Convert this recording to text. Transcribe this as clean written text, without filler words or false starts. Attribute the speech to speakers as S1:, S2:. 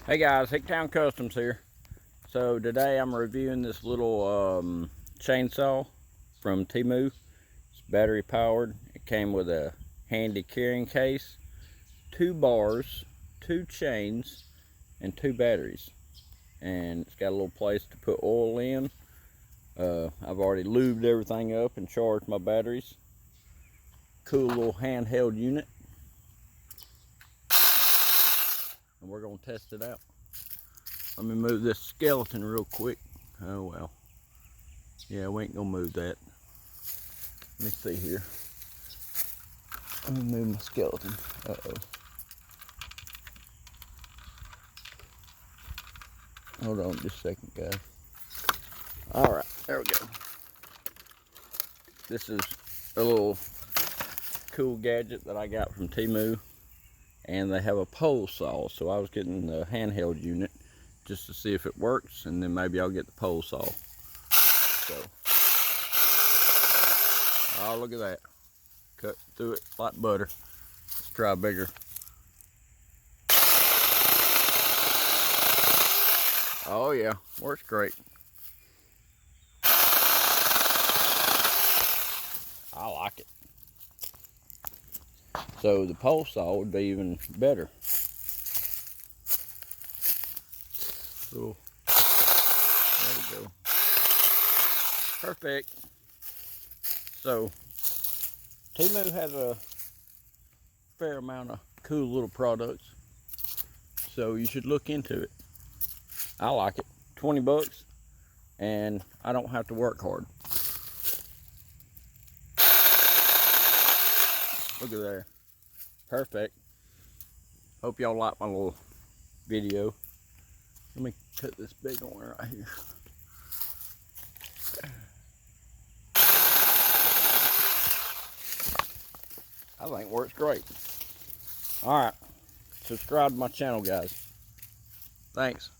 S1: Hey guys, Hicktown Customs here. So today I'm reviewing this little chainsaw from Temu. It's battery powered. It came with a handy carrying case, 2 bars, 2 chains, and 2 batteries. And it's got a little place to put oil in. I've already lubed everything up and charged my batteries. Cool little handheld unit. And we're gonna test it out. Let me move this skeleton real quick. Oh well. Yeah, we ain't gonna move that. Let me see here. Let me move my skeleton. Uh-oh. Hold on just a second, guys. Alright, there we go. This is a little cool gadget that I got from Temu. And they have a pole saw, so I was getting the handheld unit just to see if it works, and then maybe I'll get the pole saw. So, oh, look at that. Cut through it like butter. Let's try bigger. Oh yeah, works great. I like it. So the pole saw would be even better. So, there we go. Perfect. So, Temu has a fair amount of cool little products, so you should look into it. I like it. 20 bucks, and I don't have to work hard. Look at there. Perfect. Hope y'all like my little video. Let me cut this big one right here. I think it works great. Alright, subscribe to my channel, guys. Thanks.